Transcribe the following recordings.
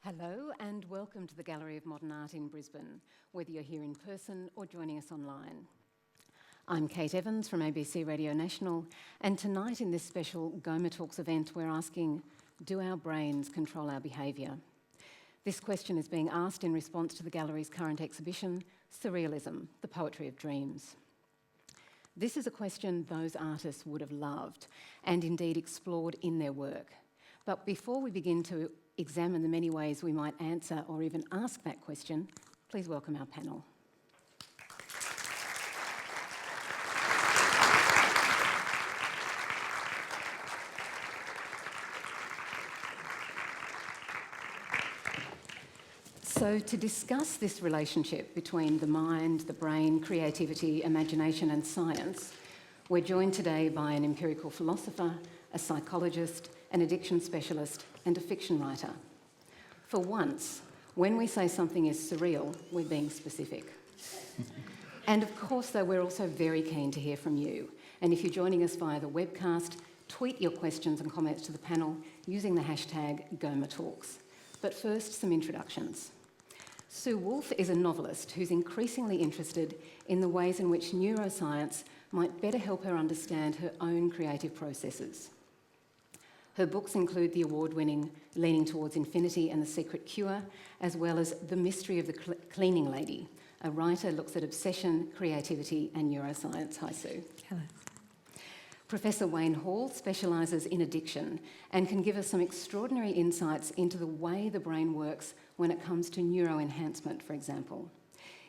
Hello and welcome to the Gallery of Modern Art in Brisbane, whether you're here in person or joining us online. I'm Kate Evans from ABC Radio National, and tonight in this special GoMA Talks event we're asking, do our brains control our behaviour? This question is being asked in response to the gallery's current exhibition, Surrealism, the Poetry of Dreams. This is a question those artists would have loved and indeed explored in their work. But before we begin to examine the many ways we might answer or even ask that question, please welcome our panel. So to discuss this relationship between the mind, the brain, creativity, imagination and science, we're joined today by an empirical philosopher, a psychologist, an addiction specialist and a fiction writer. For once, when we say something is surreal, we're being specific. And of course, though, we're also very keen to hear from you. And if you're joining us via the webcast, tweet your questions and comments to the panel using the hashtag GoMA Talks. But first, some introductions. Sue Woolf is a novelist who's increasingly interested in the ways in which neuroscience might better help her understand her own creative processes. Her books include the award-winning Leaning Towards Infinity and The Secret Cure, as well as The Mystery of the Cleaning Lady. A writer looks at obsession, creativity and neuroscience. Hi, Sue. Hello. Professor Wayne Hall specialises in addiction and can give us some extraordinary insights into the way the brain works when it comes to neuroenhancement, for example.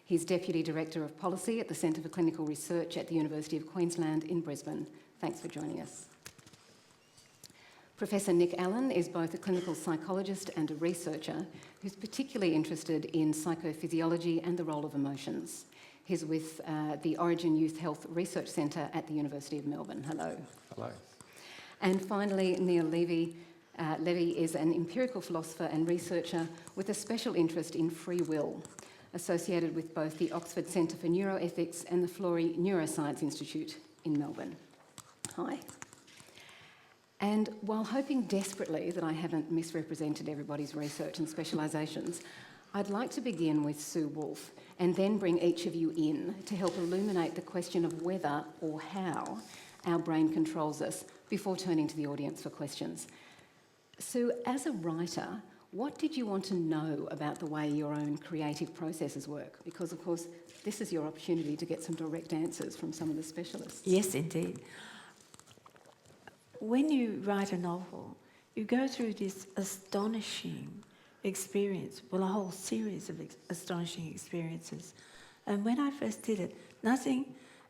He's Deputy Director of Policy at the Centre for Clinical Research at the University of Queensland in Brisbane. Thanks for joining us. Professor Nick Allen is both a clinical psychologist and a researcher who's particularly interested in psychophysiology and the role of emotions. He's with the Origin Youth Health Research Centre at the University of Melbourne. Hello. Hello. And finally, Neil Levy. Levy is an empirical philosopher and researcher with a special interest in free will, associated with both the Oxford Centre for Neuroethics and the Florey Neuroscience Institute in Melbourne. Hi. And while hoping desperately that I haven't misrepresented everybody's research and specialisations, I'd like to begin with Sue Woolf and then bring each of you in to help illuminate the question of whether or how our brain controls us before turning to the audience for questions. Sue, as a writer, what did you want to know about the way your own creative processes work? Because, of course, this is your opportunity to get some direct answers from some of the specialists. Yes, indeed. When you write a novel, you go through this astonishing experience, well, a whole series of astonishing experiences. And when I first did it, nothing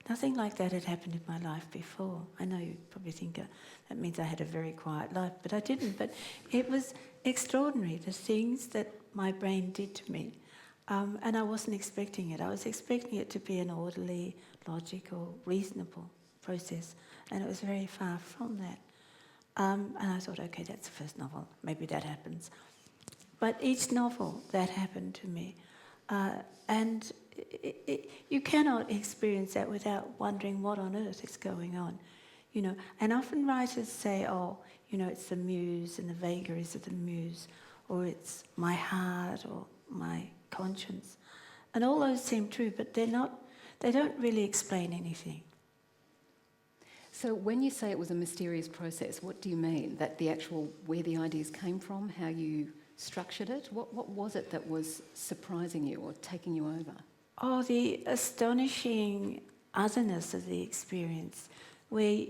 like that had happened in my life before. I know you probably think that means I had a very quiet life, but I didn't. But it was extraordinary, the things that my brain did to me. And I wasn't expecting it. I was expecting it to be an orderly, logical, reasonable process. And it was very far from that. And I thought, okay, that's the first novel. Maybe that happens. But each novel, that happened to me. And you cannot experience that without wondering what on earth is going on. You know, and often writers say, oh, you know, it's the muse and the vagaries of the muse, or it's my heart or my conscience. And all those seem true, but they don't really explain anything. So when you say it was a mysterious process, what do you mean? That the actual, where the ideas came from, how you structured it? What was it that was surprising you or taking you over? Oh, the astonishing otherness of the experience, where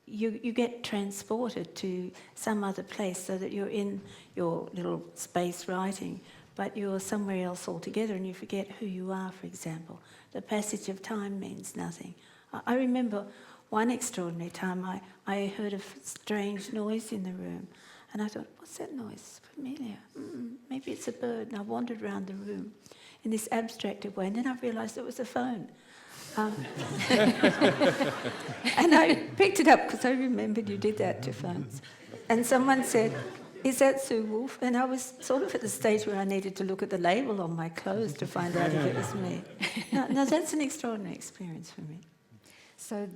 you get transported to some other place so that you're in your little space writing, but you're somewhere else altogether and you forget who you are, for example. The passage of time means nothing. I remember one extraordinary time I heard a strange noise in the room and I thought, what's that noise? Familiar. Maybe it's a bird. And I wandered around the room in this abstracted way and then I realised it was a phone. And I picked it up because I remembered you did that to phones. And someone said, is that Sue Woolf? And I was sort of at the stage where I needed to look at the label on my clothes to find out if it was me. No, that's an extraordinary experience for me. So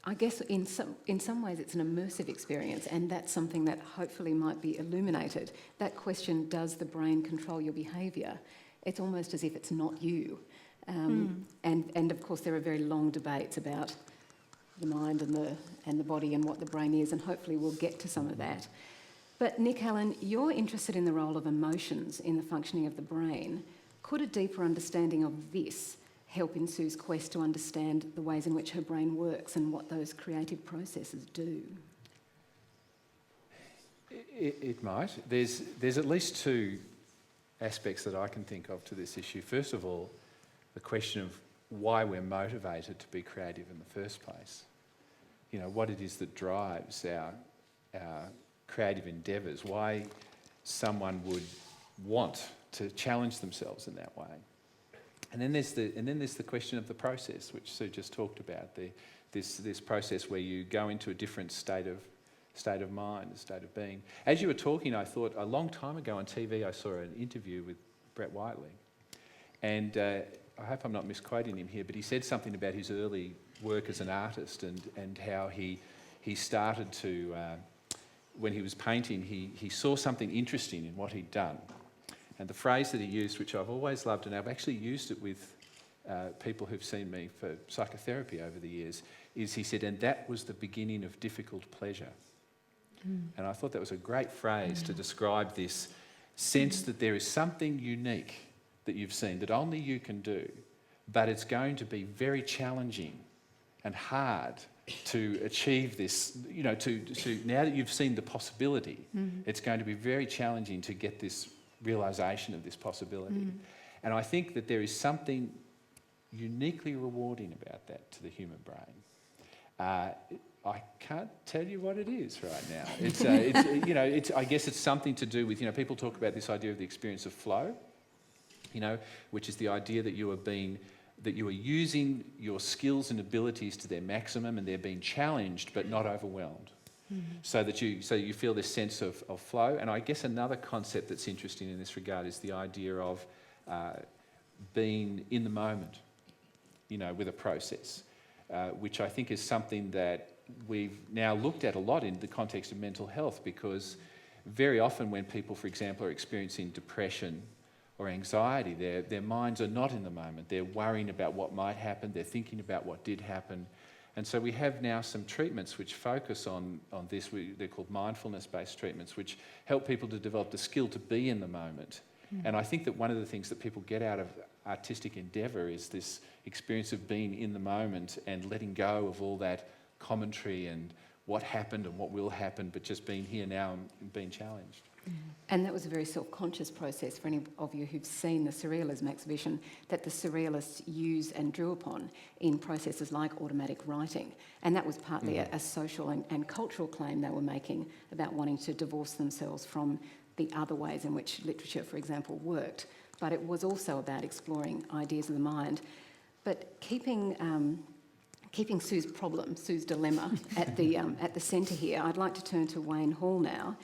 I guess in some ways it's an immersive experience, and that's something that hopefully might be illuminated. That question, does the brain control your behaviour? It's almost as if it's not you. And of course there are very long debates about the mind and the body and what the brain is, and hopefully we'll get to some of that. But Nick Allen, you're interested in the role of emotions in the functioning of the brain. Could a deeper understanding of this help in Sue's quest to understand the ways in which her brain works and what those creative processes do? It might. There's at least two aspects that I can think of to this issue. First of all, the question of why we're motivated to be creative in the first place. You know, what it is that drives our creative endeavours, why someone would want to challenge themselves in that way. And then there's the question of the process, which Sue just talked about. This process where you go into a different state of mind, a state of being. As you were talking, I thought a long time ago on TV, I saw an interview with Brett Whiteley, and I hope I'm not misquoting him here, but he said something about his early work as an artist and how he started to, when he was painting, he saw something interesting in what he'd done. And the phrase that he used, which I've always loved, and I've actually used it with people who've seen me for psychotherapy over the years, is he said, and that was the beginning of difficult pleasure. And I thought that was a great phrase to describe this sense that there is something unique that you've seen that only you can do, but it's going to be very challenging and hard to achieve this, you know, to now that you've seen the possibility, it's going to be very challenging to get this realisation of this possibility. And I think that there is something uniquely rewarding about that to the human brain. I can't tell you what it is right now. It's you know, I guess it's something to do with, you know, people talk about this idea of the experience of flow, you know, which is the idea that you are using your skills and abilities to their maximum and they're being challenged but not overwhelmed. So that you feel this sense of flow. And I guess another concept that's interesting in this regard is the idea of being in the moment, you know, with a process, which I think is something that we've now looked at a lot in the context of mental health, because very often when people, for example, are experiencing depression or anxiety, their minds are not in the moment. They're worrying about what might happen, they're thinking about what did happen. And so we have now some treatments which focus on this. They're called mindfulness-based treatments, which help people to develop the skill to be in the moment. And I think that one of the things that people get out of artistic endeavour is this experience of being in the moment and letting go of all that commentary and what happened and what will happen, but just being here now and being challenged. And that was a very self-conscious process for any of you who've seen the Surrealism exhibition, that the Surrealists use and drew upon in processes like automatic writing. And that was partly a social and cultural claim they were making about wanting to divorce themselves from the other ways in which literature, for example, worked. But it was also about exploring ideas of the mind. But keeping Sue's problem, Sue's dilemma at the centre here, I'd like to turn to Wayne Hall now.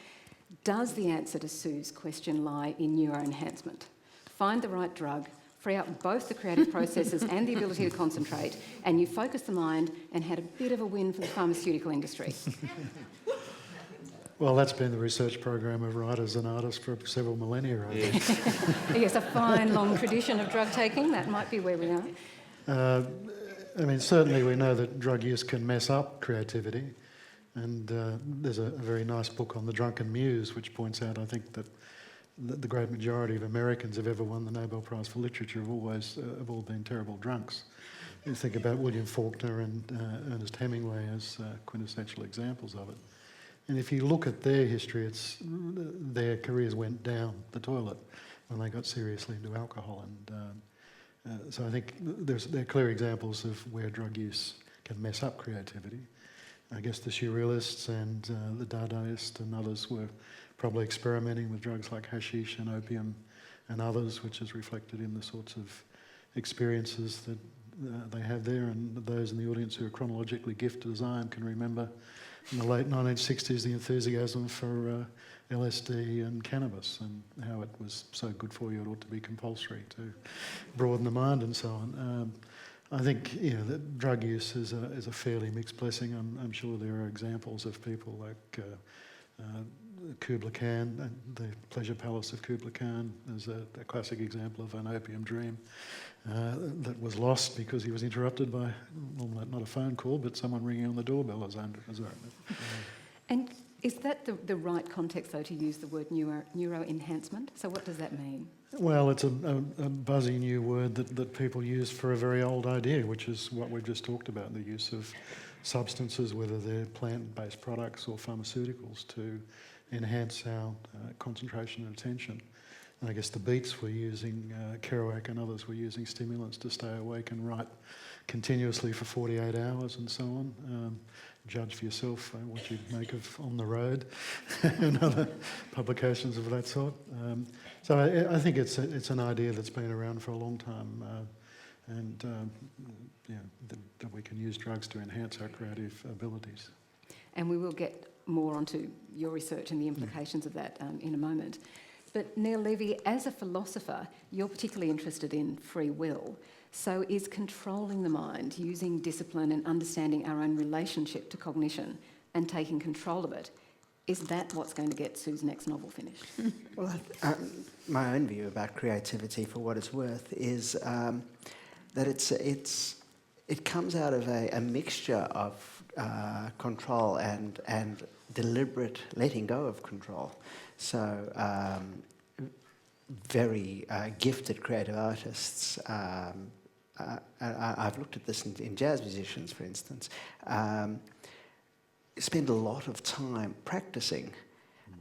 Does the answer to Sue's question lie in neuroenhancement? Find the right drug, free up both the creative processes and the ability to concentrate, and you focus the mind and had a bit of a win for the pharmaceutical industry. Well, that's been the research program of writers and artists for several millennia, I think. Yes, a fine long tradition of drug taking. That might be where we are. I mean, certainly we know that drug use can mess up creativity. And there's a very nice book on the drunken muse, which points out, I think, that the great majority of Americans who've ever won the Nobel Prize for Literature have all been terrible drunks. You think about William Faulkner and Ernest Hemingway as quintessential examples of it. And if you look at their history, their careers went down the toilet when they got seriously into alcohol. And so I think there are clear examples of where drug use can mess up creativity. I guess the Surrealists and the Dadaists and others were probably experimenting with drugs like hashish and opium and others, which is reflected in the sorts of experiences that they have there. And those in the audience who are chronologically gifted as I am can remember in the late 1960s the enthusiasm for LSD and cannabis and how it was so good for you it ought to be compulsory to broaden the mind and so on. I think that drug use is a fairly mixed blessing. I'm sure there are examples of people like Kubla Khan, the pleasure palace of Kubla Khan is a classic example of an opium dream that was lost because he was interrupted by, well, not a phone call, but someone ringing on the doorbell, as I remember. And is that the right context, though, to use the word neuroenhancement? So what does that mean? Well, it's a buzzy new word that people use for a very old idea, which is what we've just talked about, the use of substances, whether they're plant-based products or pharmaceuticals, to enhance our concentration and attention. And I guess the Beats were using, Kerouac and others were using stimulants to stay awake and write continuously for 48 hours and so on. Judge for yourself what you make of On the Road and other publications of that sort. So I think it's an idea that's been around for a long time, and that we can use drugs to enhance our creative abilities. And we will get more onto your research and the implications of that in a moment. But Neil Levy, as a philosopher, you're particularly interested in free will. So is controlling the mind, using discipline and understanding our own relationship to cognition and taking control of it, is that what's going to get Sue's next novel finished? Well, my own view about creativity, for what it's worth, is that it comes out of a mixture of control and deliberate letting go of control. So very gifted creative artists, I've looked at this in jazz musicians, for instance, spend a lot of time practicing,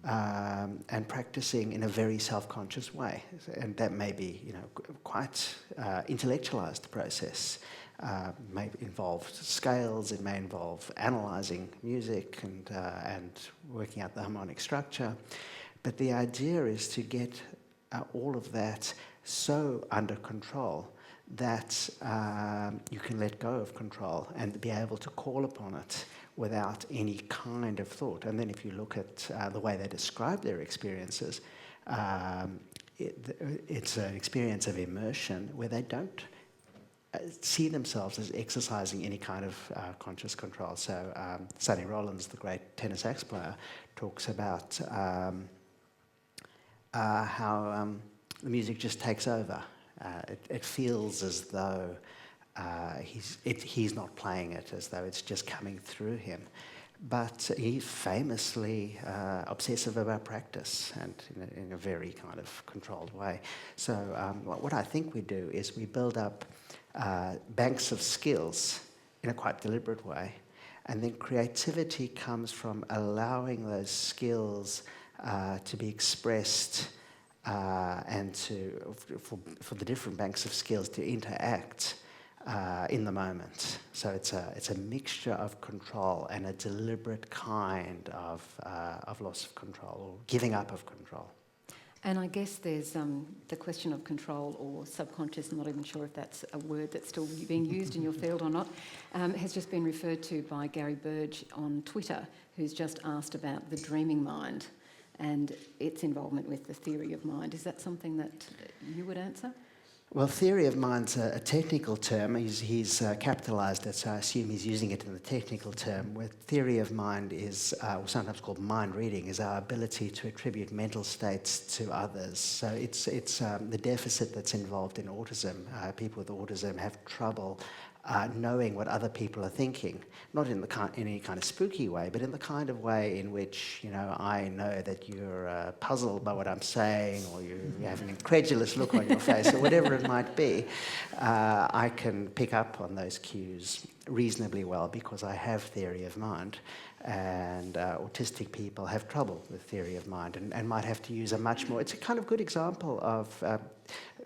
and practicing in a very self-conscious way. And that may be, quite intellectualized process. May involve scales, it may involve analysing music and working out the harmonic structure. But the idea is to get all of that so under control that you can let go of control and be able to call upon it without any kind of thought. And then if you look at the way they describe their experiences, it's an experience of immersion where they don't see themselves as exercising any kind of conscious control. So Sonny Rollins, the great tenor sax player, talks about how the music just takes over. It feels as though he's not playing it, as though it's just coming through him. But he's famously obsessive about practice and in a very kind of controlled way. So what I think we do is we build up banks of skills in a quite deliberate way, and then creativity comes from allowing those skills to be expressed and for the different banks of skills to interact in the moment. So it's a mixture of control and a deliberate kind of loss of control or giving up of control. And I guess there's the question of control or subconscious, I'm not even sure if that's a word that's still being used in your field or not, has just been referred to by Gary Burge on Twitter, who's just asked about the dreaming mind and its involvement with the theory of mind. Is that something that you would answer? Well, theory of mind's a technical term. He's capitalised it, so I assume he's using it in the technical term. Where theory of mind is, or sometimes called mind reading, is our ability to attribute mental states to others. So it's the deficit that's involved in autism. People with autism have trouble knowing what other people are thinking, not in any kind of spooky way, but in the kind of way in which, I know that you're puzzled by what I'm saying, or you have an incredulous look on your face, or whatever it might be. I can pick up on those cues reasonably well because I have theory of mind, and autistic people have trouble with theory of mind and might have to use a much more... It's a kind of good example of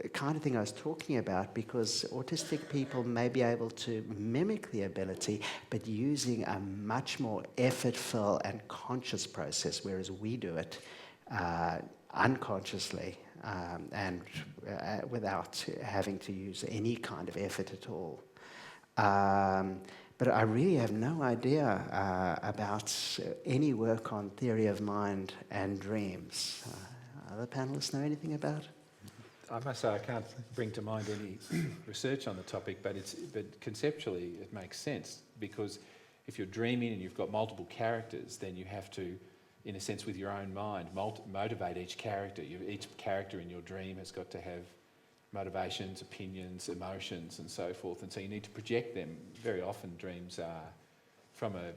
the kind of thing I was talking about, because autistic people may be able to mimic the ability, but using a much more effortful and conscious process, whereas we do it unconsciously and without having to use any kind of effort at all. But I really have no idea about any work on theory of mind and dreams. Other panelists know anything about it? I must say I can't bring to mind any research on the topic, but conceptually it makes sense, because if you're dreaming and you've got multiple characters, then you have to, in a sense, with your own mind, motivate each character. Each character in your dream has got to have motivations, opinions, emotions, and so forth, and so you need to project them. Very often dreams are from a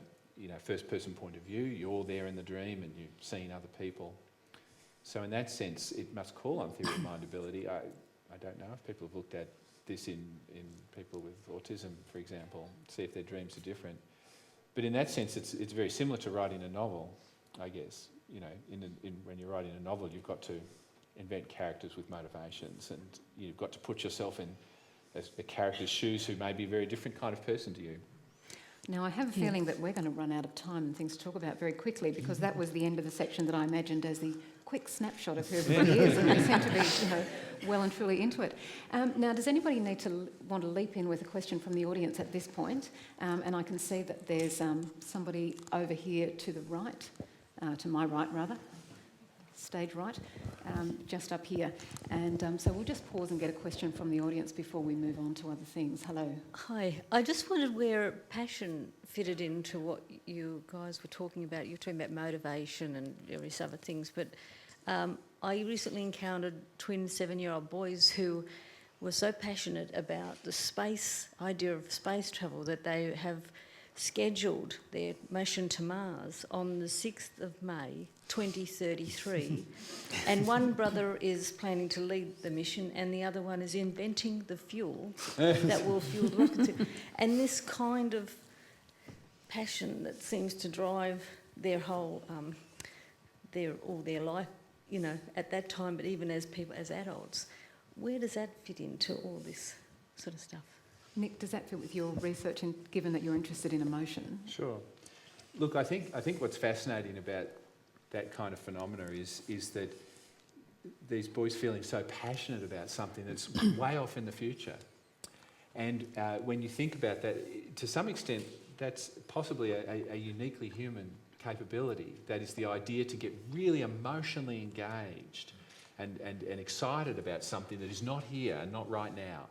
first-person point of view. You're there in the dream and you've seen other people. So in that sense, it must call on theory of mindability. I don't know if people have looked at this in people with autism, for example, see if their dreams are different. But in that sense, it's very similar to writing a novel, I guess. When you're writing a novel, you've got to invent characters with motivations, and you've got to put yourself in a character's shoes who may be a very different kind of person to you. Now, I have a feeling that we're going to run out of time and things to talk about very quickly, because that was the end of the section that I imagined as the quick snapshot of who everybody is, and we seem to be, well and truly into it. Now, does anybody want to leap in with a question from the audience at this point? And I can see that there's somebody over here to the right, to my right rather, stage right, just up here. And so we'll just pause and get a question from the audience before we move on to other things. Hello. Hi. I just wondered where passion fitted into what you guys were talking about. You were talking about motivation and various other things, but I recently encountered twin 7-year-old boys who were so passionate about the idea of space travel that they have scheduled their mission to Mars on the 6th of May 2033, and one brother is planning to lead the mission and the other one is inventing the fuel that will fuel the rockets. And this kind of passion that seems to drive their whole all their life, at that time, but even as adults, where does that fit into all this sort of stuff? Nick, does that fit with your research, and given that you're interested in emotion? Sure. Look, I think what's fascinating about that kind of phenomena is that these boys feeling so passionate about something that's way off in the future. And when you think about that, to some extent, that's possibly a uniquely human capability. That is the idea to get really emotionally engaged and excited about something that is not here and not right now,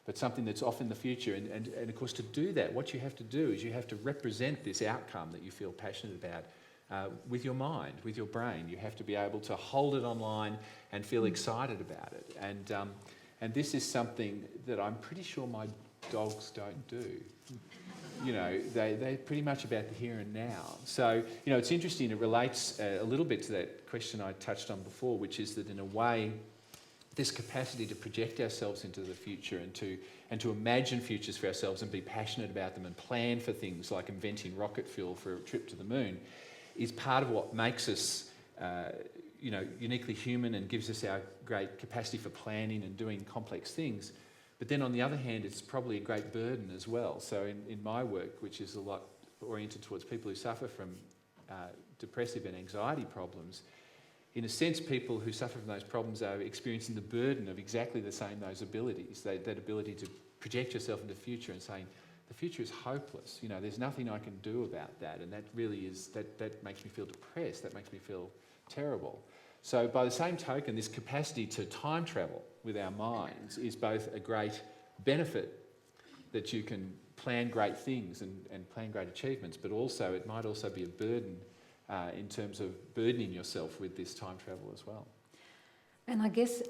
but something that's off in the future. And of course, to do that, what you have to do is you have to represent this outcome that you feel passionate about with your mind, with your brain. You have to be able to hold it online and feel excited about it. And this is something that I'm pretty sure my dogs don't do. They're pretty much about the here and now. So, it's interesting. It relates a little bit to that question I touched on before, which is that in a way, this capacity to project ourselves into the future and to imagine futures for ourselves and be passionate about them and plan for things like inventing rocket fuel for a trip to the moon is part of what makes us, uniquely human and gives us our great capacity for planning and doing complex things. But then on the other hand, it's probably a great burden as well. So in my work, which is a lot oriented towards people who suffer from depressive and anxiety problems, in a sense, people who suffer from those problems are experiencing the burden of exactly the same, those abilities, that ability to project yourself into the future and saying, the future is hopeless. There's nothing I can do about that. And that really is, that makes me feel depressed. That makes me feel terrible. So by the same token, this capacity to time travel with our minds is both a great benefit, that you can plan great things and plan great achievements, but also it might also be a burden in terms of burdening yourself with this time travel as well. And I guess,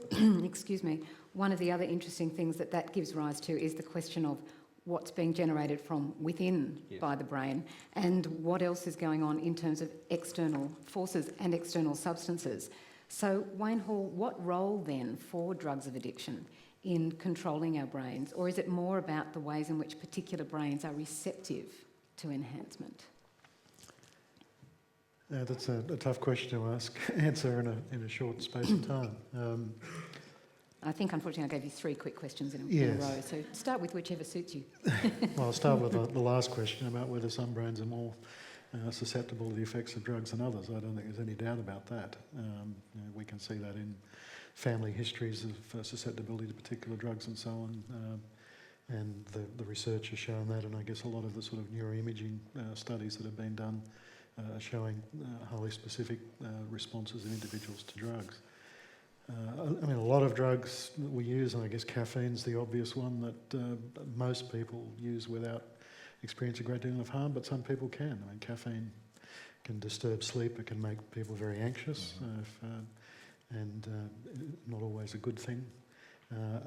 excuse me, one of the other interesting things that gives rise to is the question of what's being generated from within by the brain, and what else is going on in terms of external forces and external substances. So, Wayne Hall, what role then for drugs of addiction in controlling our brains, or is it more about the ways in which particular brains are receptive to enhancement? That's a tough question to answer in a short space of time. I think, unfortunately, I gave you 3 quick questions in a Yes. row, so start with whichever suits you. Well, I'll start with the last question about whether some brains are more susceptible to the effects of drugs than others. I don't think there's any doubt about that. We can see that in family histories of susceptibility to particular drugs and so on. And the research has shown that, and I guess a lot of the sort of neuroimaging studies that have been done showing highly specific responses in individuals to drugs. I mean, a lot of drugs that we use, and I guess caffeine's the obvious one that most people use without experiencing a great deal of harm, but some people can. I mean, caffeine can disturb sleep, it can make people very anxious, and not always a good thing.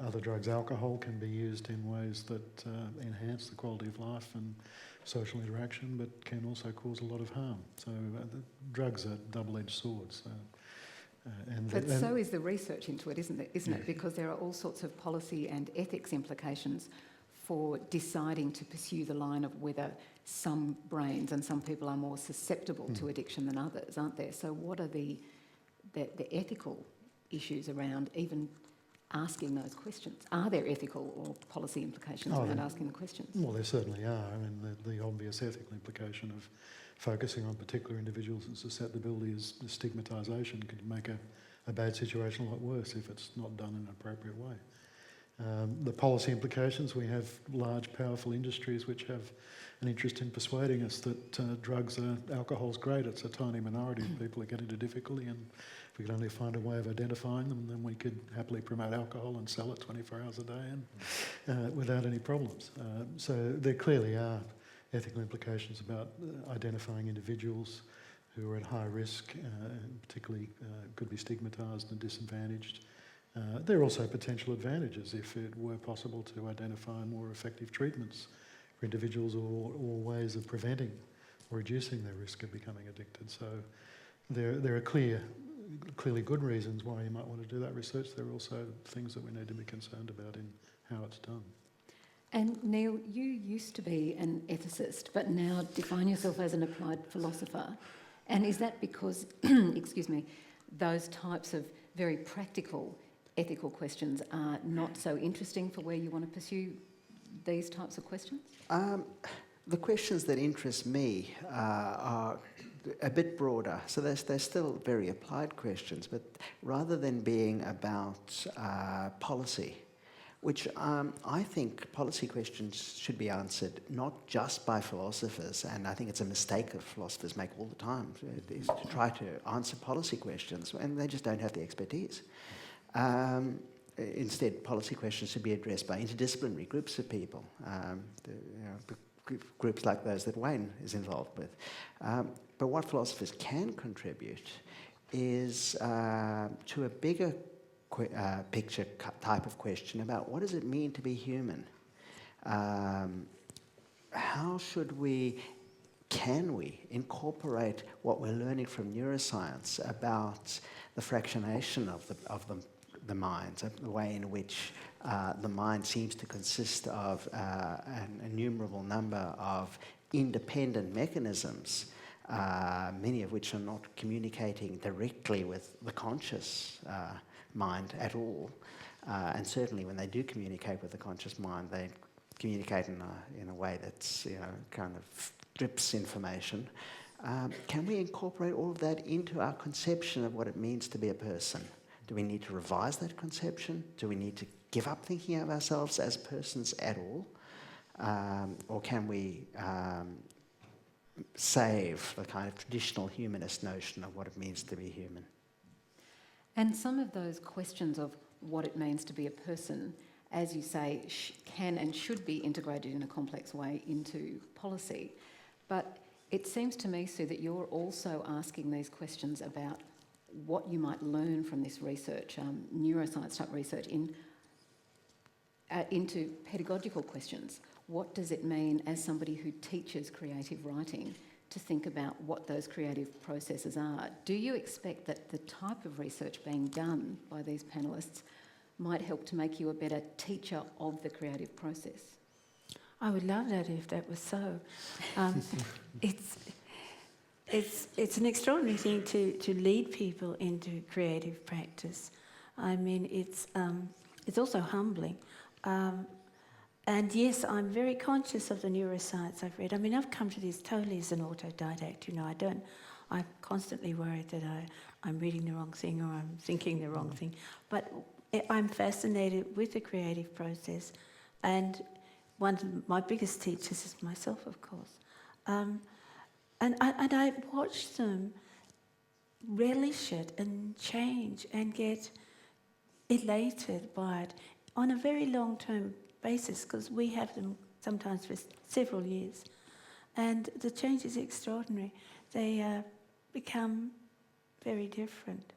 Other drugs, alcohol, can be used in ways that enhance the quality of life and social interaction, but can also cause a lot of harm. So the drugs are double-edged swords. But so is the research into it, isn't it? Because there are all sorts of policy and ethics implications for deciding to pursue the line of whether some brains and some people are more susceptible to addiction than others, aren't there? So what are the ethical issues around even asking those questions? Are there ethical or policy implications around asking the questions? Well, there certainly are. I mean, the obvious ethical implication of focusing on particular individuals' susceptibility is stigmatisation can make a bad situation a lot worse if it's not done in an appropriate way. The policy implications, we have large, powerful industries which have an interest in persuading us that alcohol's great, it's a tiny minority of people that get into difficulty, and if we could only find a way of identifying them, then we could happily promote alcohol and sell it 24 hours a day and without any problems. So there clearly are ethical implications about identifying individuals who are at high risk, and particularly could be stigmatised and disadvantaged. There are also potential advantages if it were possible to identify more effective treatments for individuals or ways of preventing or reducing their risk of becoming addicted. So there are clearly good reasons why you might want to do that research. There are also things that we need to be concerned about in how it's done. And Neil, you used to be an ethicist, but now define yourself as an applied philosopher. And is that because, excuse me, those types of very practical ethical questions are not so interesting for where you want to pursue these types of questions? The questions that interest me are a bit broader. So they're still very applied questions, but rather than being about policy, which I think policy questions should be answered not just by philosophers, and I think it's a mistake that philosophers make all the time, is to try to answer policy questions, and they just don't have the expertise. Instead, policy questions should be addressed by interdisciplinary groups of people, groups like those that Wayne is involved with. But what philosophers can contribute is to a bigger picture type of question about what does it mean to be human? How should can we incorporate what we're learning from neuroscience about the fractionation of the mind, the way in which the mind seems to consist of an innumerable number of independent mechanisms, many of which are not communicating directly with the conscious mind at all. And certainly when they do communicate with the conscious mind, they communicate in a way that's kind of strips information. Can we incorporate all of that into our conception of what it means to be a person? Do we need to revise that conception? Do we need to give up thinking of ourselves as persons at all? Or can we save the kind of traditional humanist notion of what it means to be human? And some of those questions of what it means to be a person, as you say, can and should be integrated in a complex way into policy. But it seems to me, Sue, that you're also asking these questions about what you might learn from this research, neuroscience-type research, into pedagogical questions. What does it mean as somebody who teaches creative writing to think about what those creative processes are? Do you expect that the type of research being done by these panellists might help to make you a better teacher of the creative process? I would love that if that was so. It's an extraordinary thing to lead people into creative practice. I mean, it's also humbling. And yes, I'm very conscious of the neuroscience I've read. I mean, I've come to this totally as an autodidact. I'm constantly worried that I'm reading the wrong thing or I'm thinking the wrong thing. But I'm fascinated with the creative process, and one of my biggest teachers is myself, of course. And I watch them relish it and change and get elated by it on a very long-term basis, because we have them sometimes for several years. And the change is extraordinary. They become very different.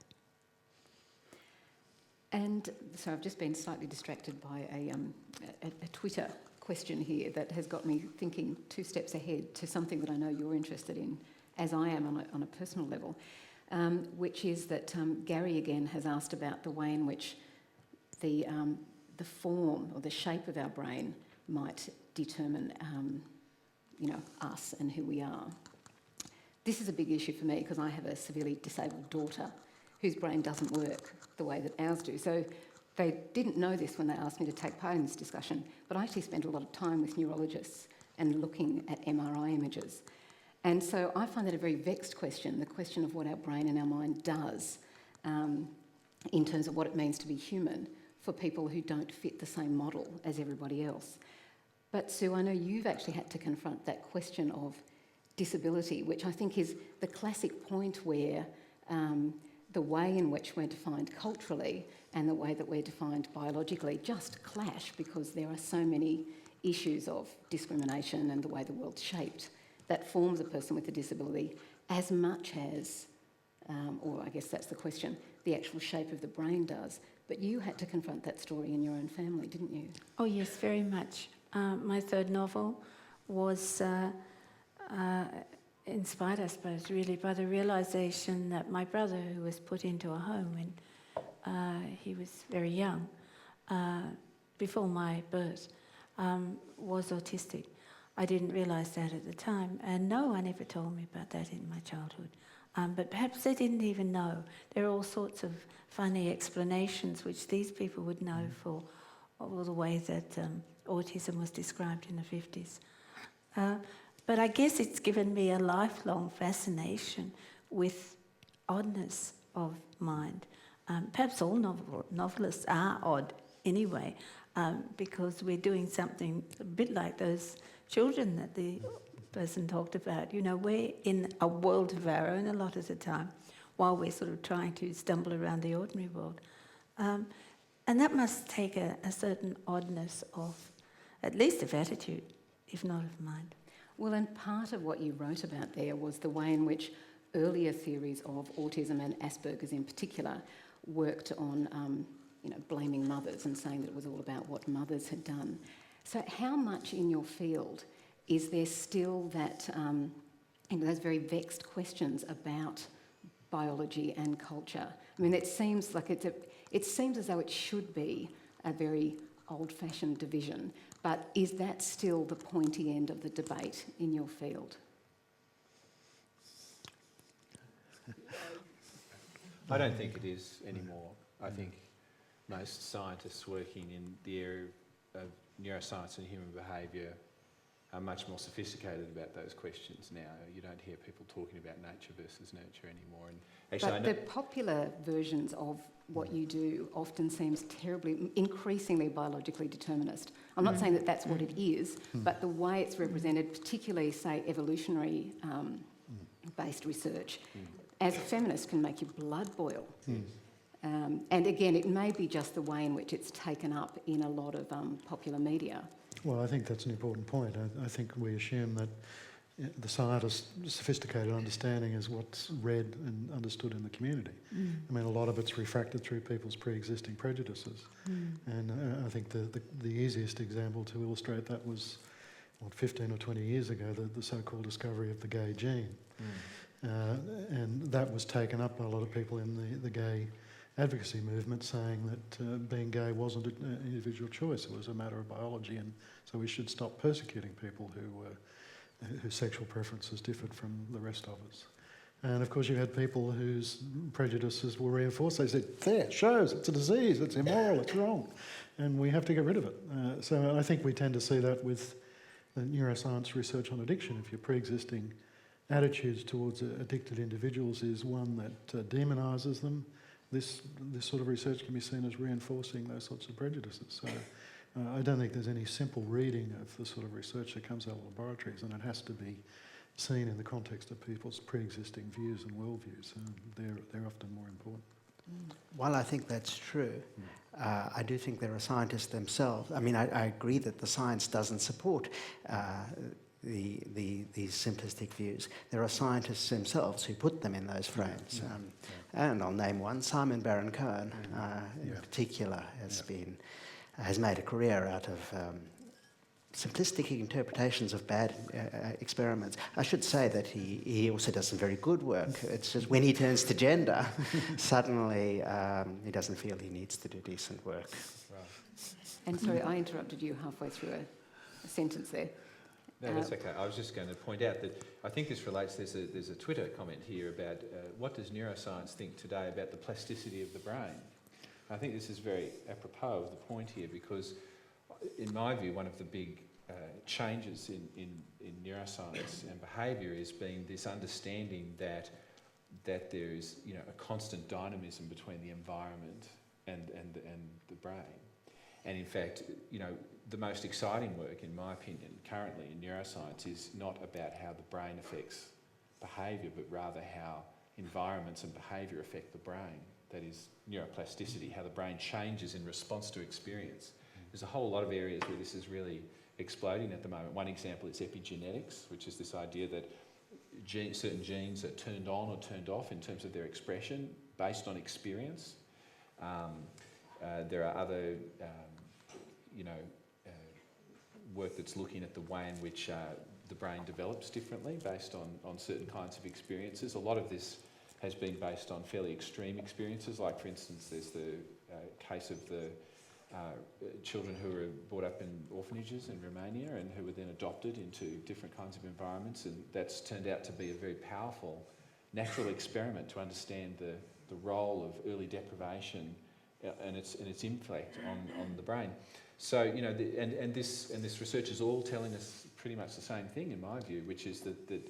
And so I've just been slightly distracted by a Twitter question here that has got me thinking 2 steps ahead to something that I know you're interested in, as I am on a personal level, which is that Gary again has asked about the way in which the form or the shape of our brain might determine, us and who we are. This is a big issue for me because I have a severely disabled daughter whose brain doesn't work the way that ours do. So they didn't know this when they asked me to take part in this discussion, but I actually spent a lot of time with neurologists and looking at MRI images. And so I find that a very vexed question, the question of what our brain and our mind does in terms of what it means to be human for people who don't fit the same model as everybody else. But Sue, I know you've actually had to confront that question of disability, which I think is the classic point where the way in which we're defined culturally and the way that we're defined biologically just clash, because there are so many issues of discrimination and the way the world's shaped that forms a person with a disability as much as, or I guess that's the question, the actual shape of the brain does. But you had to confront that story in your own family, didn't you? Oh yes, very much. My third novel was inspired, I suppose, really by the realisation that my brother, who was put into a home when he was very young, before my birth, was autistic. I didn't realise that at the time, and no one ever told me about that in my childhood. But perhaps they didn't even know. There are all sorts of funny explanations which these people would know for all the way that autism was described in the 50s. But I guess it's given me a lifelong fascination with oddness of mind. Perhaps all novelists are odd anyway, because we're doing something a bit like those children that the person talked about. You know, we're in a world of our own a lot of the time, while we're sort of trying to stumble around the ordinary world. And that must take a certain oddness of, at least of attitude, if not of mind. Well, and part of what you wrote about there was the way in which earlier theories of autism and Asperger's in particular worked on, blaming mothers and saying that it was all about what mothers had done. So how much in your field is there still that, those very vexed questions about biology and culture? I mean, it seems like it seems as though it should be a very old-fashioned division, but is that still the pointy end of the debate in your field? I don't think it is anymore. I think most scientists working in the area of neuroscience and human behaviour are much more sophisticated about those questions now. You don't hear people talking about nature versus nurture anymore. And actually, but the popular versions of what you do often seems increasingly biologically determinist. I'm not saying that that's what it is, but the way it's represented, particularly, say, evolutionary based research, as a feminist can make your blood boil. And again, it may be just the way in which it's taken up in a lot of popular media. Well, I think that's an important point. I think we assume that the scientist's sophisticated understanding is what's read and understood in the community. I mean, a lot of it's refracted through people's pre-existing prejudices. And I think the easiest example to illustrate that was, 15 or 20 years ago, the so-called discovery of the gay gene. And that was taken up by a lot of people in the gay advocacy movement, saying that being gay wasn't an individual choice, it was a matter of biology, and so we should stop persecuting people whose sexual preferences differed from the rest of us. And of course you had people whose prejudices were reinforced. They said, there, shows, it's a disease, it's immoral, it's wrong, and we have to get rid of it. So I think we tend to see that with the neuroscience research on addiction. If your pre-existing attitudes towards addicted individuals is one that demonises them, this sort of research can be seen as reinforcing those sorts of prejudices. So I don't think there's any simple reading of the sort of research that comes out of laboratories, and it has to be seen in the context of people's pre-existing views and worldviews, and they're often more important. While I think that's true, I do think there are scientists themselves. I mean, I agree that the science doesn't support these simplistic views. There are scientists themselves who put them in those frames. And I'll name one, Simon Baron-Cohen in particular has made a career out of simplistic interpretations of bad experiments. I should say that he also does some very good work. It's just when he turns to gender, suddenly he doesn't feel he needs to do decent work. And sorry, I interrupted you halfway through a sentence there. No, that's okay. I was just going to point out that I think this relates, there's a Twitter comment here about what does neuroscience think today about the plasticity of the brain? I think this is very apropos of the point here because, in my view, one of the big changes in neuroscience and behaviour has been this understanding that there is, a constant dynamism between the environment and the brain. And in fact, the most exciting work, in my opinion, currently in neuroscience is not about how the brain affects behaviour, but rather how environments and behaviour affect the brain. That is neuroplasticity, how the brain changes in response to experience. There's a whole lot of areas where this is really exploding at the moment. One example is epigenetics, which is this idea that certain genes are turned on or turned off in terms of their expression based on experience. There are other, work that's looking at the way in which the brain develops differently based on certain kinds of experiences. A lot of this has been based on fairly extreme experiences, like for instance there's the case of the children who were brought up in orphanages in Romania and who were then adopted into different kinds of environments, and that's turned out to be a very powerful natural experiment to understand the role of early deprivation and its impact on the brain. So, and this research is all telling us pretty much the same thing in my view, which is that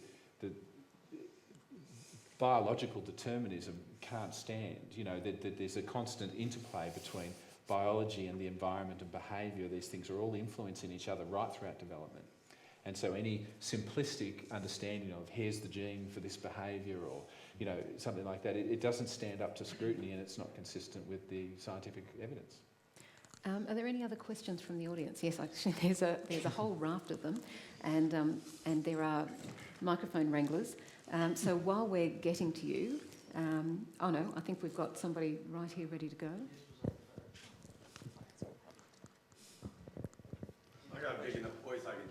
biological determinism can't stand, that there's a constant interplay between biology and the environment and behaviour. These things are all influencing each other right throughout development. And so any simplistic understanding of here's the gene for this behaviour or, something like that, it doesn't stand up to scrutiny and it's not consistent with the scientific evidence. Are there any other questions from the audience? Yes, actually, there's a whole raft of them, and there are microphone wranglers. So while we're getting to you, I think we've got somebody right here ready to go. I got a big enough voice I can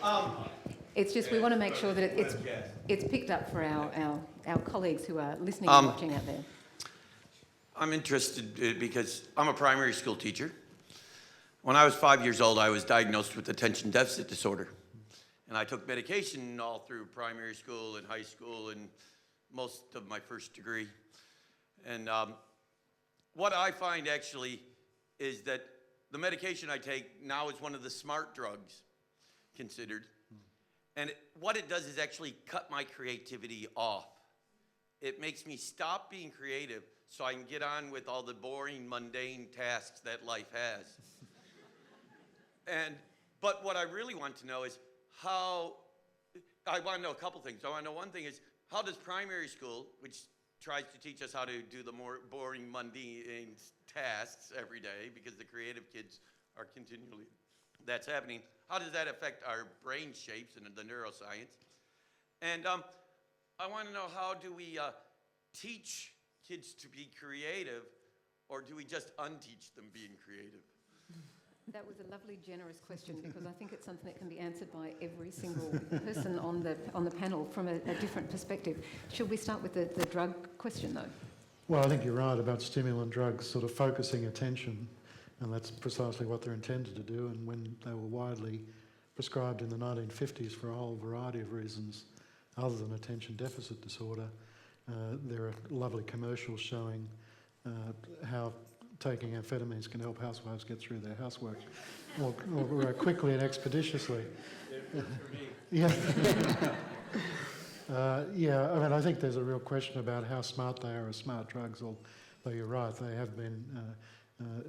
talk. It's just we want to make sure that it's picked up for our colleagues who are listening and watching out there. I'm interested because I'm a primary school teacher. When I was 5 years old, I was diagnosed with attention deficit disorder. And I took medication all through primary school and high school and most of my first degree. And what I find actually is that the medication I take now is one of the smart drugs considered. And what it does is actually cut my creativity off. It makes me stop being creative so I can get on with all the boring, mundane tasks that life has. But what I really want to know is I want to know a couple things. I want to know one thing is, how does primary school, which tries to teach us how to do the more boring, mundane tasks every day, because the creative kids are continually, that's happening, how does that affect our brain shapes and the neuroscience? And I want to know, how do we teach kids to be creative, or do we just unteach them being creative? That was a lovely, generous question, because I think it's something that can be answered by every single person on the panel from a different perspective. Should we start with the drug question, though? Well, I think you're right about stimulant drugs sort of focusing attention, and that's precisely what they're intended to do. And when they were widely prescribed in the 1950s for a whole variety of reasons other than attention deficit disorder, there are lovely commercials showing how taking amphetamines can help housewives get through their housework more quickly and expeditiously. Yeah. I mean, I think there's a real question about how smart they are as smart drugs, although you're right, they have been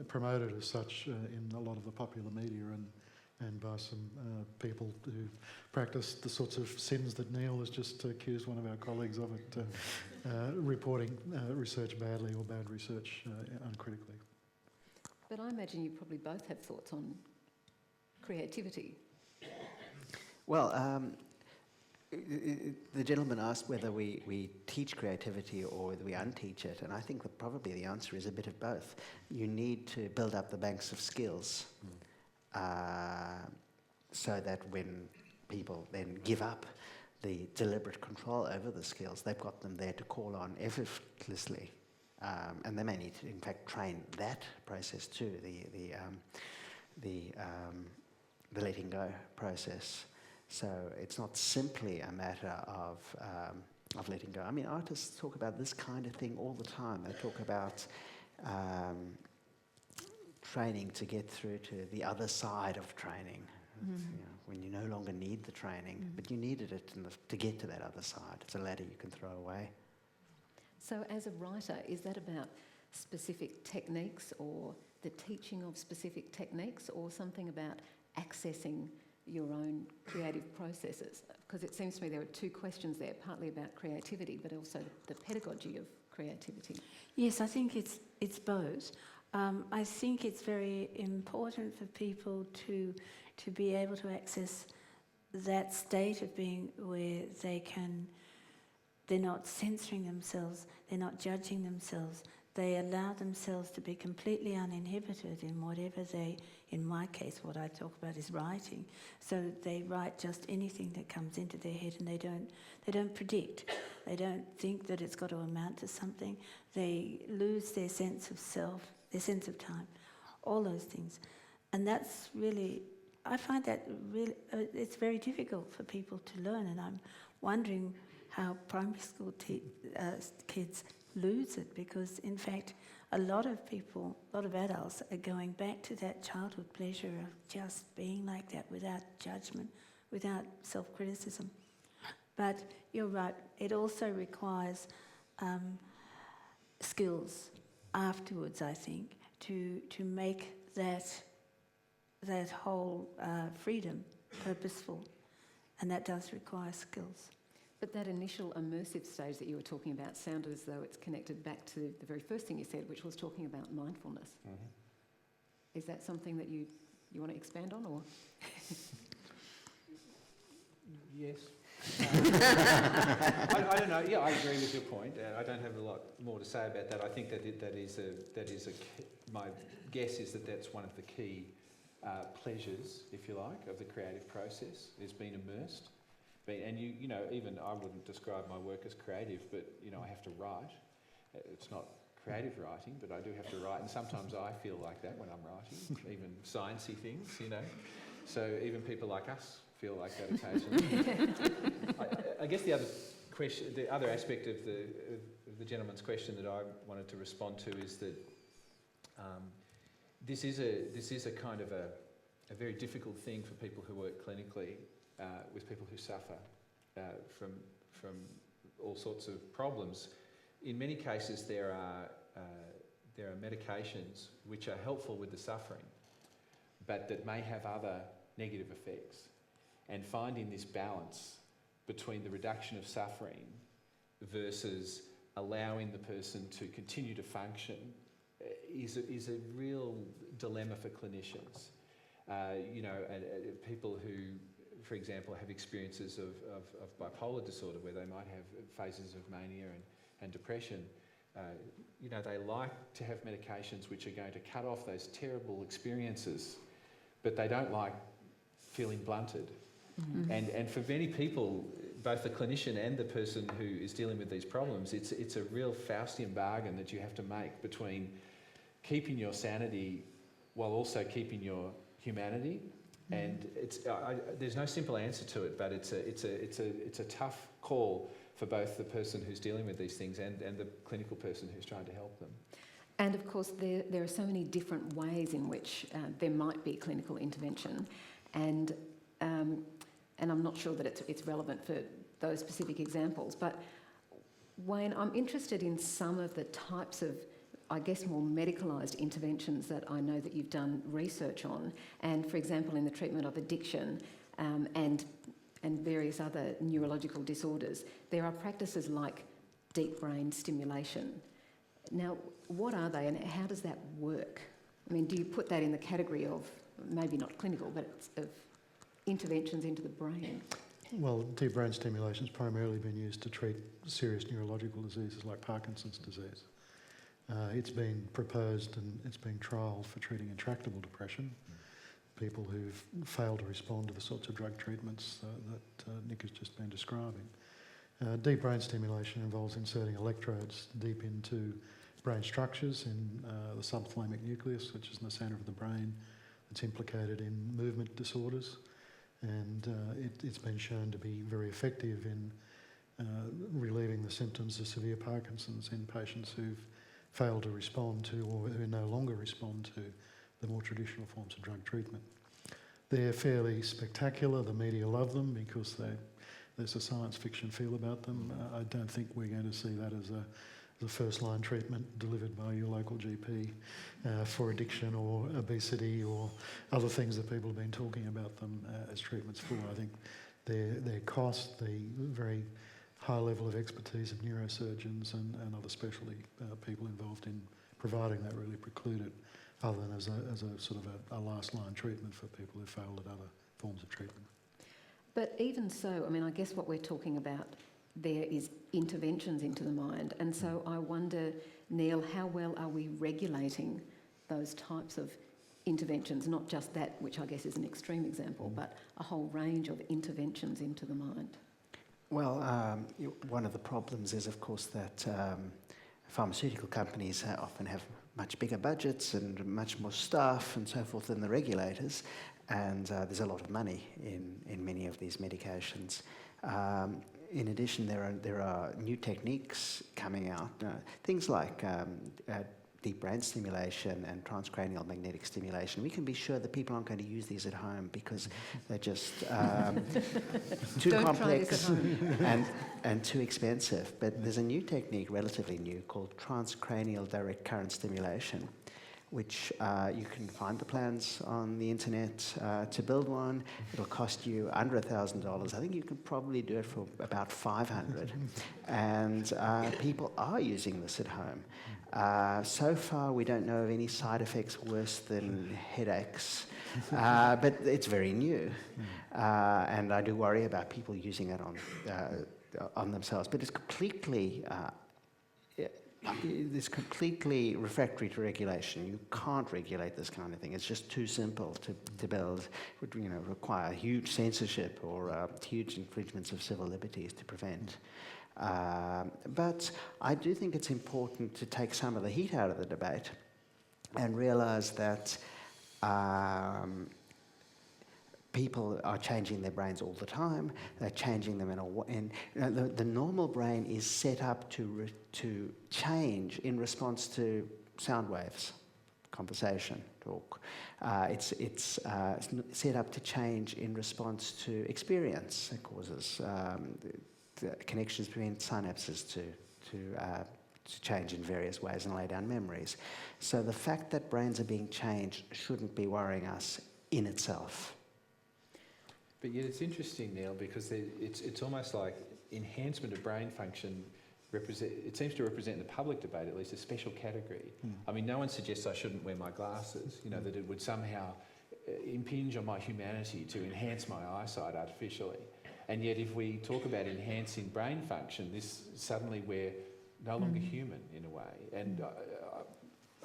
promoted as such in a lot of the popular media and by some people who practice the sorts of sins that Neil has just accused one of our colleagues of reporting research badly or bad research uncritically. But I imagine you probably both have thoughts on creativity. Well, the gentleman asked whether we teach creativity or whether we unteach it, and I think that probably the answer is a bit of both. You need to build up the banks of skills so that when people then give up the deliberate control over the skills, they've got them there to call on effortlessly. And they may need to, in fact, train that process too, the letting go process. So it's not simply a matter of letting go. I mean, artists talk about this kind of thing all the time. They talk about training to get through to the other side of training. You know, when you no longer need the training, but you needed it to get to that other side. It's a ladder you can throw away. So as a writer, is that about specific techniques or the teaching of specific techniques, or something about accessing your own creative processes? Because it seems to me there are two questions there, partly about creativity, but also the pedagogy of creativity. Yes, I think it's both. I think it's very important for people to be able to access that state of being where they're not censoring themselves, they're not judging themselves, they allow themselves to be completely uninhibited in whatever in my case, what I talk about is writing. So they write just anything that comes into their head, and they don't predict. They don't think that it's got to amount to something. They lose their sense of self, their sense of time, all those things. And that's really, I find that really, it's very difficult for people to learn, and I'm wondering how primary school kids lose it, because in fact a lot of adults are going back to that childhood pleasure of just being like that without judgment, without self-criticism. But you're right, it also requires skills afterwards, I think, to make that whole freedom purposeful, and that does require skills. But that initial immersive stage that you were talking about sounded as though it's connected back to the very first thing you said, which was talking about mindfulness. Mm-hmm. Is that something that you want to expand on, or? Yes. I don't know. Yeah, I agree with your point. I don't have a lot more to say about that. I think my guess is that that's one of the key pleasures, if you like, of the creative process, is being immersed. And you know, even I wouldn't describe my work as creative, but you know, I have to write. It's not creative writing, but I do have to write, and sometimes I feel like that when I'm writing, even sciencey things, you know. So even people like us feel like that occasionally. I guess the other aspect of the gentleman's question that I wanted to respond to is that this is a kind of a very difficult thing for people who work clinically with people who suffer from all sorts of problems. In many cases, there are medications which are helpful with the suffering, but that may have other negative effects. And finding this balance between the reduction of suffering versus allowing the person to continue to function is a real dilemma for clinicians. People who, for example, have experiences of bipolar disorder, where they might have phases of mania and depression, they like to have medications which are going to cut off those terrible experiences, but they don't like feeling blunted. Mm-hmm. And for many people, both the clinician and the person who is dealing with these problems, it's a real Faustian bargain that you have to make between keeping your sanity while also keeping your humanity. And there's no simple answer to it, but it's a tough call for both the person who's dealing with these things and the clinical person who's trying to help them. And of course, there are so many different ways in which there might be clinical intervention, and I'm not sure that it's relevant for those specific examples. But Wayne, I'm interested in some of the types of I guess, more medicalised interventions that I know that you've done research on. And, for example, in the treatment of addiction and various other neurological disorders, there are practices like deep brain stimulation. Now, what are they and how does that work? I mean, do you put that in the category of, maybe not clinical, but of interventions into the brain? Well, deep brain stimulation has primarily been used to treat serious neurological diseases like Parkinson's disease. It's been proposed and it's being trialled for treating intractable depression, people who've failed to respond to the sorts of drug treatments that Nick has just been describing. Deep brain stimulation involves inserting electrodes deep into brain structures in the subthalamic nucleus, which is in the centre of the brain. It's implicated in movement disorders, and it's been shown to be very effective in relieving the symptoms of severe Parkinson's in patients who've failed to respond to or who no longer respond to the more traditional forms of drug treatment. They're fairly spectacular. The media love them because there's a science fiction feel about them. I don't think we're going to see that as a first-line treatment delivered by your local GP for addiction or obesity or other things that people have been talking about them as treatments for. I think their cost, the very high level of expertise of neurosurgeons and other specialty people involved in providing that really preclude it, other than as a sort of a last-line treatment for people who failed at other forms of treatment. But even so, I mean, I guess what we're talking about there is interventions into the mind. And so I wonder, Neil, how well are we regulating those types of interventions, not just that, which I guess is an extreme example, but a whole range of interventions into the mind? Well, one of the problems is, of course, that pharmaceutical companies often have much bigger budgets and much more staff and so forth than the regulators, and there's a lot of money in many of these medications. In addition, there are new techniques coming out, things like deep brain stimulation and transcranial magnetic stimulation. We can be sure that people aren't going to use these at home because they're just too complex and too expensive. But there's a new technique, relatively new, called transcranial direct current stimulation, which you can find the plans on the internet to build one. It'll cost you under $1,000. I think you can probably do it for about $500. And people are using this at home. So far, we don't know of any side effects worse than headaches, but it's very new. And I do worry about people using it on themselves. But it's completely refractory to regulation. You can't regulate this kind of thing. It's just too simple to build. It would require huge censorship or huge infringements of civil liberties to prevent. But I do think it's important to take some of the heat out of the debate and realise that people are changing their brains all the time. They're changing them the normal brain is set up to change in response to sound waves, conversation, talk. It's set up to change in response to experience. It causes the connections between synapses to change in various ways and lay down memories. So the fact that brains are being changed shouldn't be worrying us in itself. But yet it's interesting, Neil, because it's almost like enhancement of brain function it seems to represent in the public debate at least a special category. I mean, no one suggests I shouldn't wear my glasses, that it would somehow impinge on my humanity to enhance my eyesight artificially. And yet if we talk about enhancing brain function, suddenly we're no longer human in a way. And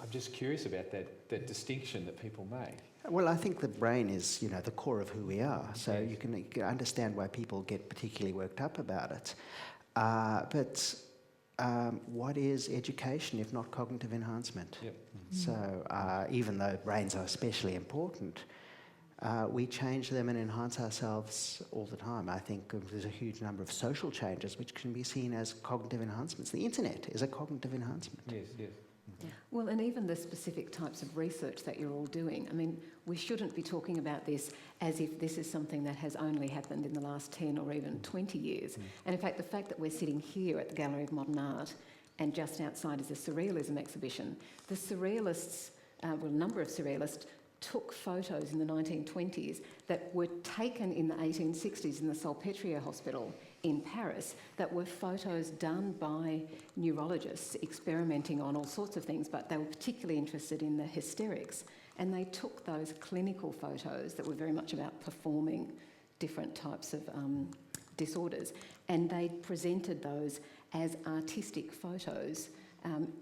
I'm just curious about that distinction that people make. Well, I think the brain is, the core of who we are. So yes. You can understand why people get particularly worked up about it. But what is education if not cognitive enhancement? Yep. So even though brains are especially important, we change them and enhance ourselves all the time. I think there's a huge number of social changes which can be seen as cognitive enhancements. The internet is a cognitive enhancement. Yes, yes. Yeah. Well, and even the specific types of research that you're all doing, I mean, we shouldn't be talking about this as if this is something that has only happened in the last 10 or even 20 years. And in fact, the fact that we're sitting here at the Gallery of Modern Art and just outside is a Surrealism exhibition. The Surrealists, a number of Surrealists, took photos in the 1920s that were taken in the 1860s in the Salpêtrière Hospital in Paris, that were photos done by neurologists experimenting on all sorts of things, but they were particularly interested in the hysterics. And they took those clinical photos that were very much about performing different types of disorders, and they presented those as artistic photos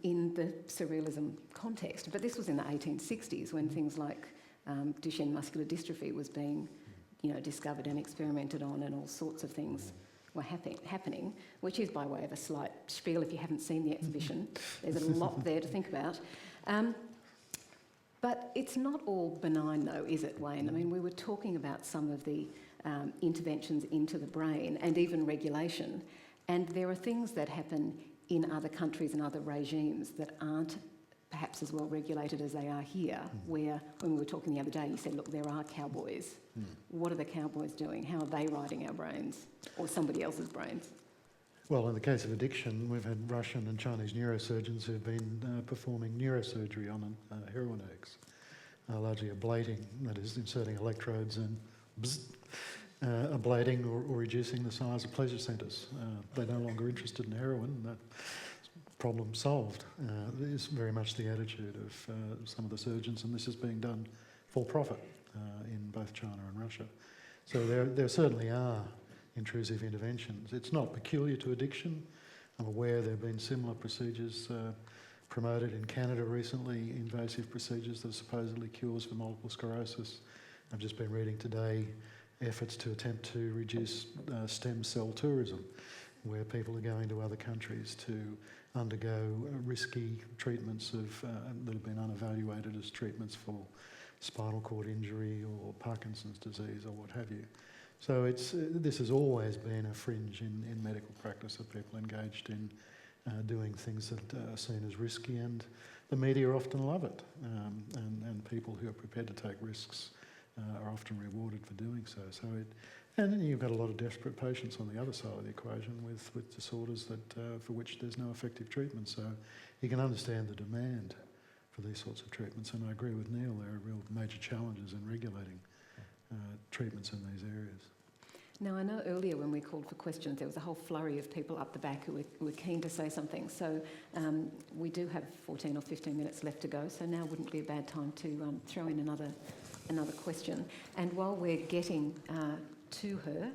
in the Surrealism context. But this was in the 1860s when things like Duchenne muscular dystrophy was being, discovered and experimented on, and all sorts of things were happening, which is by way of a slight spiel if you haven't seen the exhibition. There's a lot there to think about. But it's not all benign though, is it, Wayne? I mean, we were talking about some of the interventions into the brain and even regulation, and there are things that happen in other countries and other regimes that aren't perhaps as well regulated as they are here, where, when we were talking the other day, you said, look, there are cowboys. What are the cowboys doing? How are they writing our brains, or somebody else's brains? Well, in the case of addiction, we've had Russian and Chinese neurosurgeons who've been performing neurosurgery on heroin addicts, largely ablating, that is, inserting electrodes and ablating or reducing the size of pleasure centres. They're no longer interested in heroin. That problem solved is very much the attitude of some of the surgeons, and this is being done for profit in both China and Russia. So there certainly are intrusive interventions. It's not peculiar to addiction. I'm aware there have been similar procedures promoted in Canada recently, invasive procedures that are supposedly cures for multiple sclerosis. I've just been reading today efforts to attempt to reduce stem cell tourism, where people are going to other countries to undergo risky treatments that have been unevaluated as treatments for spinal cord injury or Parkinson's disease or what have you. So this has always been a fringe in medical practice of people engaged in doing things that are seen as risky, and the media often love it, and people who are prepared to take risks are often rewarded for doing so. And then you've got a lot of desperate patients on the other side of the equation with disorders that for which there's no effective treatment. So you can understand the demand for these sorts of treatments, and I agree with Neil, there are real major challenges in regulating treatments in these areas. Now, I know earlier when we called for questions, there was a whole flurry of people up the back who were keen to say something. So we do have 14 or 15 minutes left to go, so now wouldn't be a bad time to throw in another question. And while we're getting to her,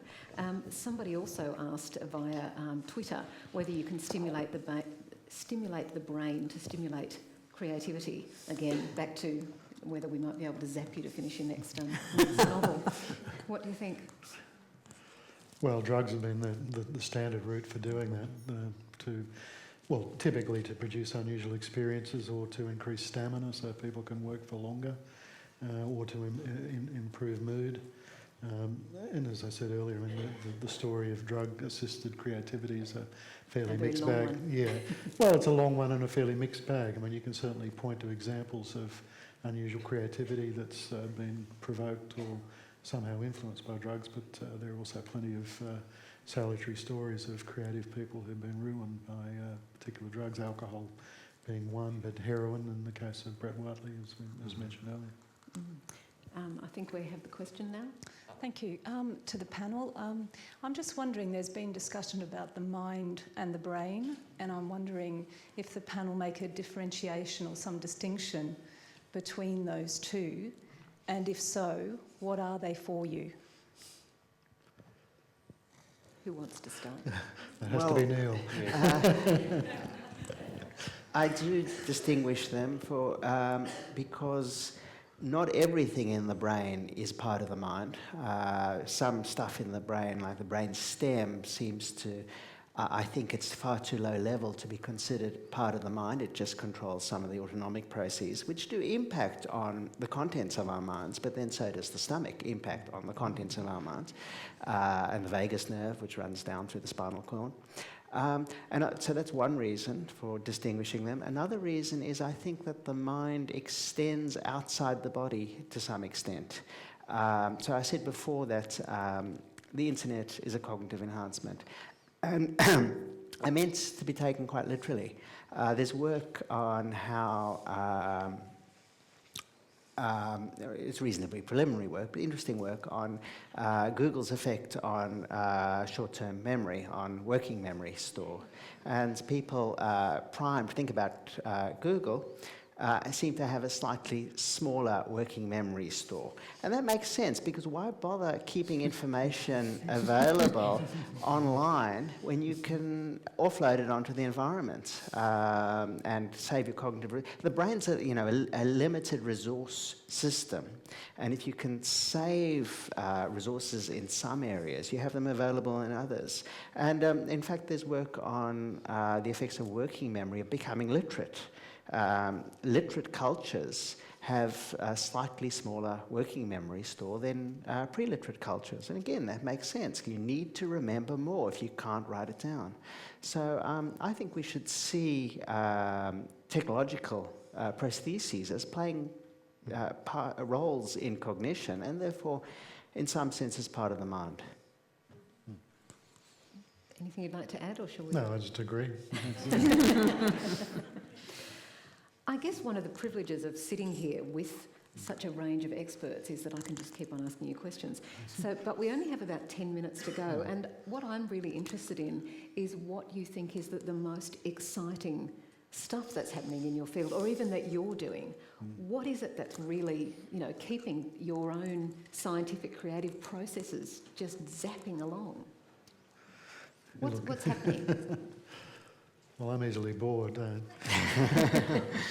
somebody also asked via Twitter whether you can stimulate the brain to stimulate creativity. Again, back to whether we might be able to zap you to finish your next novel. What do you think? Well, drugs have been the standard route for doing that, typically to produce unusual experiences or to increase stamina so people can work for longer, or to improve mood. And as I said earlier, I mean, the story of drug-assisted creativity is a fairly mixed bag. One. Yeah, well, it's a long one and a fairly mixed bag. I mean, you can certainly point to examples of unusual creativity that's been provoked or somehow influenced by drugs, but there are also plenty of salutary stories of creative people who've been ruined by particular drugs, alcohol being one, but heroin in the case of Brett Whiteley, as mentioned earlier. I think we have the question now. Thank you. To the panel, I'm just wondering, there's been discussion about the mind and the brain, and I'm wondering if the panel make a differentiation or some distinction between those two, and if so, what are they for you? Who wants to start? That has to be Neil. I do distinguish them because not everything in the brain is part of the mind. Some stuff in the brain, like the brain stem, seems to, I think it's far too low level to be considered part of the mind. It just controls some of the autonomic processes, which do impact on the contents of our minds, but then so does the stomach impact on the contents of our minds, and the vagus nerve, which runs down through the spinal cord. So that's one reason for distinguishing them. Another reason is I think that the mind extends outside the body to some extent. So I said before that the internet is a cognitive enhancement. And are meant to be taken quite literally. There's work on how, it's reasonably preliminary work, but interesting work on Google's effect on short-term memory, on working memory store. And people primed to think about Google seem to have a slightly smaller working memory store. And that makes sense, because why bother keeping information available online when you can offload it onto the environment and save your cognitive... The brain's a limited resource system. And if you can save resources in some areas, you have them available in others. And in fact, there's work on the effects of working memory of becoming literate. Literate cultures have a slightly smaller working memory store than pre-literate cultures. And again, that makes sense. You need to remember more if you can't write it down. So I think we should see technological prostheses as playing roles in cognition, and therefore, in some sense, as part of the mind. Anything you'd like to add, or shall we? No, I just agree. I guess one of the privileges of sitting here with such a range of experts is that I can just keep on asking you questions. But we only have about 10 minutes to go, and what I'm really interested in is what you think is the most exciting stuff that's happening in your field, or even that you're doing. What is it that's really, keeping your own scientific creative processes just zapping along? What's happening? Well, I'm easily bored.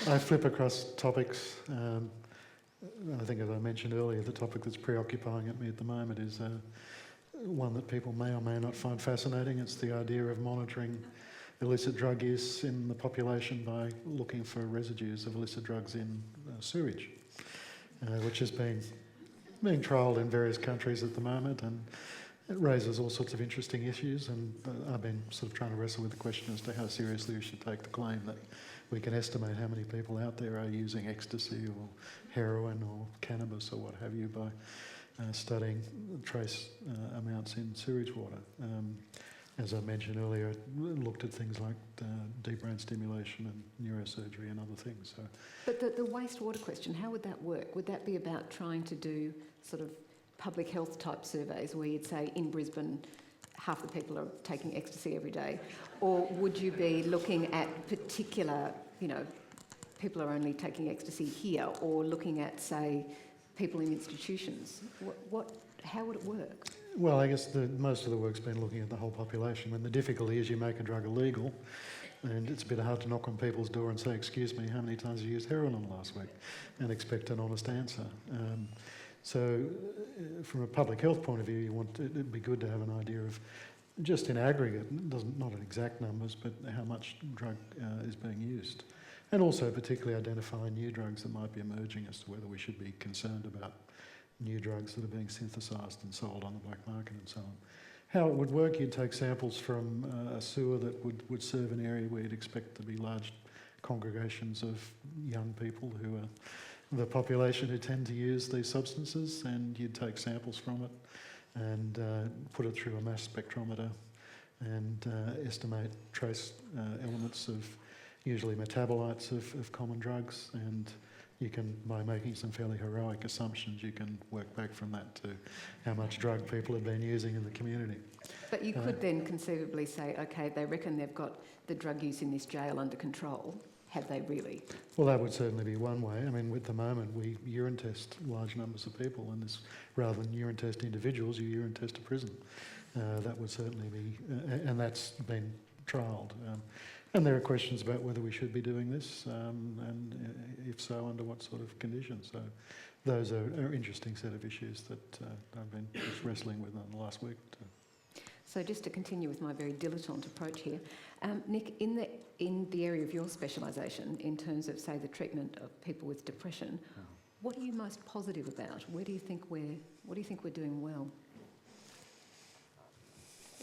I flip across topics. I think, as I mentioned earlier, the topic that's preoccupying me at the moment is one that people may or may not find fascinating. It's the idea of monitoring illicit drug use in the population by looking for residues of illicit drugs in sewage, which is being trialled in various countries at the moment, and it raises all sorts of interesting issues. And I've been sort of trying to wrestle with the question as to how seriously we should take the claim that we can estimate how many people out there are using ecstasy or heroin or cannabis or what have you by studying trace amounts in sewage water. As I mentioned earlier, it looked at things like deep brain stimulation and neurosurgery and other things. So, but the wastewater question, how would that work? Would that be about trying to do sort of public health type surveys where you'd say in Brisbane half the people are taking ecstasy every day? Or would you be looking at particular, people are only taking ecstasy here, or looking at, say, people in institutions? How would it work? well, I guess most of the work's been looking at the whole population. And the difficulty is you make a drug illegal, and it's a bit hard to knock on people's door and say, excuse me, how many times have you used heroin in the last week? And expect an honest answer. So from a public health point of view, it'd be good to have an idea of, just in aggregate, not in exact numbers, but how much drug is being used. And also particularly identify new drugs that might be emerging as to whether we should be concerned about new drugs that are being synthesised and sold on the black market and so on. How it would work, you'd take samples from a sewer that would serve an area where you'd expect to be large congregations of young people who are the population who tend to use these substances, and you'd take samples from it and put it through a mass spectrometer and estimate trace elements of usually metabolites of common drugs, and you can, by making some fairly heroic assumptions, you can work back from that to how much drug people have been using in the community. But you could then conceivably say, okay, they reckon they've got the drug use in this jail under control. Have they really? Well, that would certainly be one way. I mean, at the moment, we urine test large numbers of people, and this, rather than urine test individuals, you urine test a prison. That would certainly be, and that's been trialled. And there are questions about whether we should be doing this, and if so, under what sort of conditions. So those are an interesting set of issues that I've been just wrestling with in the last week. So just to continue with my very dilettante approach here, Nick, in the area of your specialisation, in terms of, say, the treatment of people with depression, what are you most positive about? What do you think we're doing well?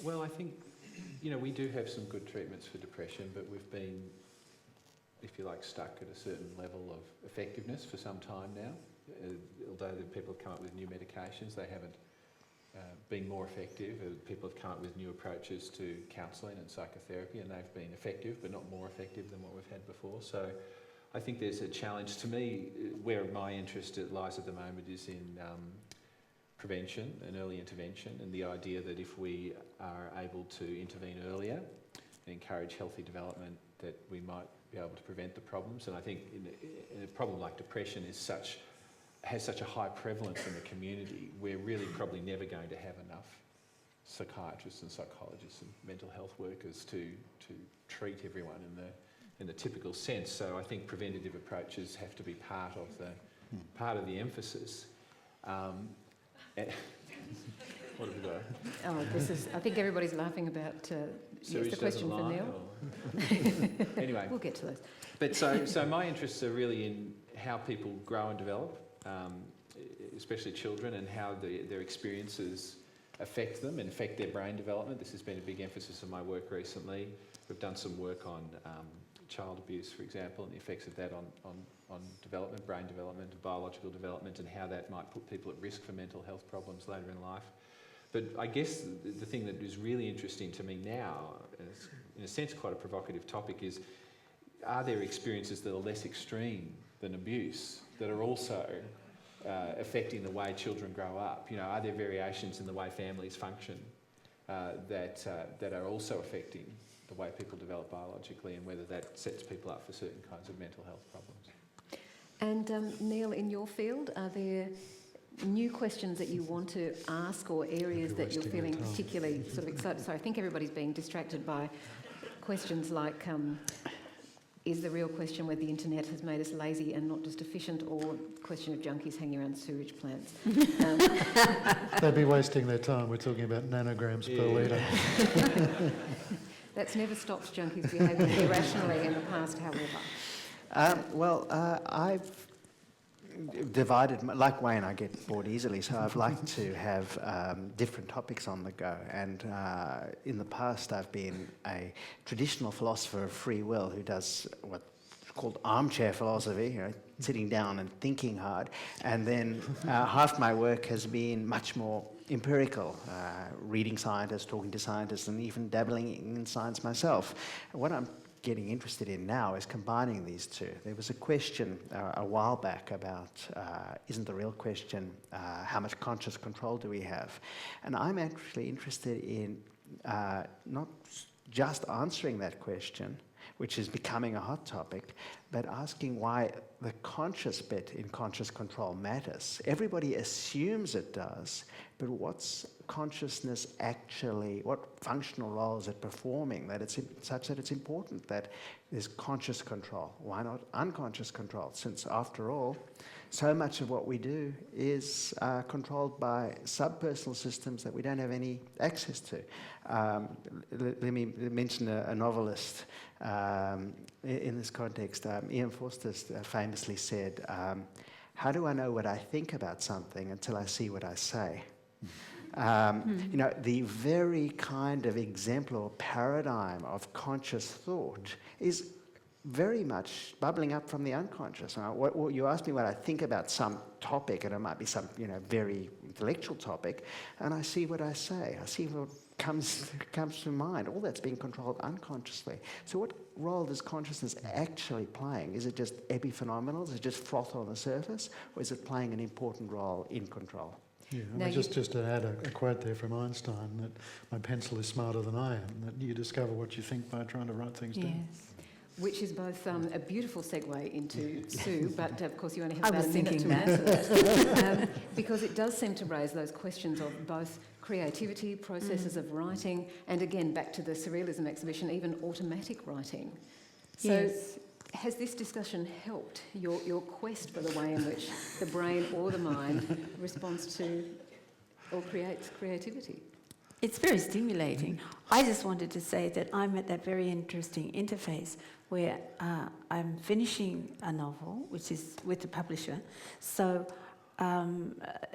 Well, I think, we do have some good treatments for depression, but we've been, if you like, stuck at a certain level of effectiveness for some time now. Although the people have come up with new medications, they haven't been more effective. People have come up with new approaches to counselling and psychotherapy, and they've been effective, but not more effective than what we've had before. So I think there's a challenge. To me, where my interest lies at the moment is in prevention and early intervention, and the idea that if we are able to intervene earlier and encourage healthy development, that we might be able to prevent the problems. And I think in a problem like depression has such a high prevalence in the community, we're really probably never going to have enough psychiatrists and psychologists and mental health workers to treat everyone in the typical sense. So I think preventative approaches have to be part of the emphasis. What have we got? I think everybody's laughing about yes, the question for Neil. Anyway. We'll get to those. But so my interests are really in how people grow and develop, especially children, and how their experiences affect them and affect their brain development. This has been a big emphasis of my work recently. We've done some work on child abuse, for example, and the effects of that on development, brain development, biological development, and how that might put people at risk for mental health problems later in life. But I guess the thing that is really interesting to me now, and it's in a sense quite a provocative topic, is are there experiences that are less extreme than abuse that are also affecting the way children grow up? You know, are there variations in the way families function that are also affecting the way people develop biologically, and whether that sets people up for certain kinds of mental health problems? And Neil, in your field, are there new questions that you want to ask, or areas that you're feeling particularly sort of excited? So I think everybody's being distracted by questions like, is the real question whether the internet has made us lazy and not just efficient, or question of junkies hanging around sewage plants? They'd be wasting their time. We're talking about nanograms per litre. That's never stopped junkies behaving irrationally in the past, however. I've divided, like Wayne, I get bored easily, so I've liked to have different topics on the go. And in the past, I've been a traditional philosopher of free will who does what's called armchair philosophy, you know, sitting down and thinking hard. And then half my work has been much more empirical, reading scientists, talking to scientists, and even dabbling in science myself. What I'm getting interested in now is combining these two. There was a question a while back about, isn't the real question, how much conscious control do we have? And I'm actually interested in not just answering that question, which is becoming a hot topic, but asking why the conscious bit in conscious control matters. Everybody assumes it does, but what's consciousness actually, what functional role is it performing that it's such that it's important that there's conscious control? Why not unconscious control? Since after all, so much of what we do is controlled by subpersonal systems that we don't have any access to. Let me mention a novelist in this context. Ian Forster famously said, how do I know what I think about something until I see what I say? You know, the very kind of exemplar or paradigm of conscious thought is very much bubbling up from the unconscious. What you ask me what I think about some topic, and it might be some, you know, very intellectual topic, and I see what I say. I see what comes to mind. All that's being controlled unconsciously. So what role does consciousness actually playing? Is it just epiphenomenal? Is it just froth on the surface? Or is it playing an important role in control? Yeah, I mean, just to add a quote there from Einstein, that my pencil is smarter than I am, that you discover what you think by trying to write things down. Yes. Which is both a beautiful segue into Sue, but of course you only have about a minute to answer that. Because it does seem to raise those questions of both creativity, processes of writing, and again, back to the Surrealism exhibition, even automatic writing. So Yes. has this discussion helped your quest for the way in which the brain or the mind responds to or creates creativity? It's very stimulating. I just wanted to say that I'm at that very interesting interface where I'm finishing a novel, which is with the publisher. So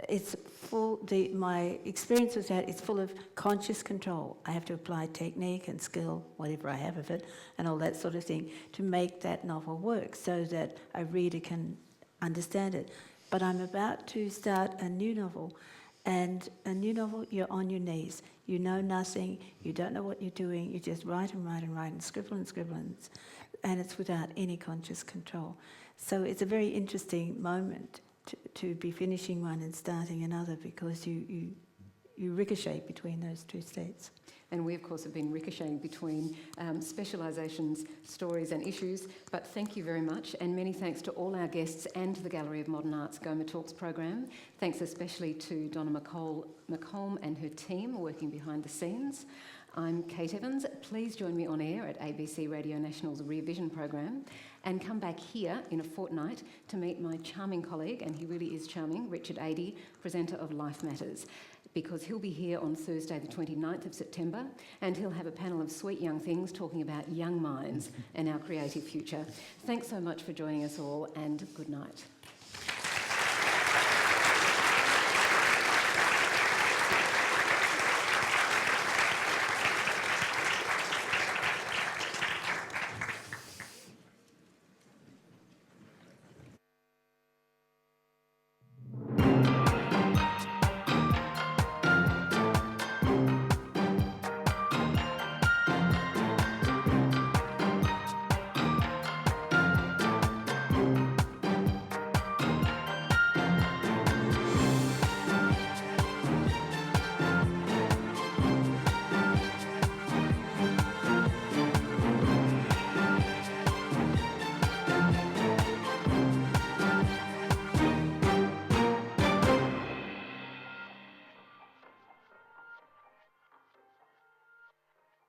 it's full. My experience with that is full of conscious control. I have to apply technique and skill, whatever I have of it, and all that sort of thing, to make that novel work so that a reader can understand it. But I'm about to start a new novel, And a new novel, you're on your knees. You know nothing, you don't know what you're doing, you just write and write and write and scribble, and it's without any conscious control. So it's a very interesting moment to be finishing one and starting another, because you ricochet between those two states. And we, of course, have been ricocheting between specialisations, stories and issues, but thank you very much, and many thanks to all our guests and to the Gallery of Modern Art's GoMA Talks program. Thanks especially to Donna McColm and her team working behind the scenes. I'm Kate Evans. Please join me on air at ABC Radio National's Rear Vision program, and come back here in a fortnight to meet my charming colleague, and he really is charming, Richard Adey, presenter of Life Matters, because he'll be here on Thursday the 29th of September, and he'll have a panel of sweet young things talking about young minds and our creative future. Thanks so much for joining us all, and good night.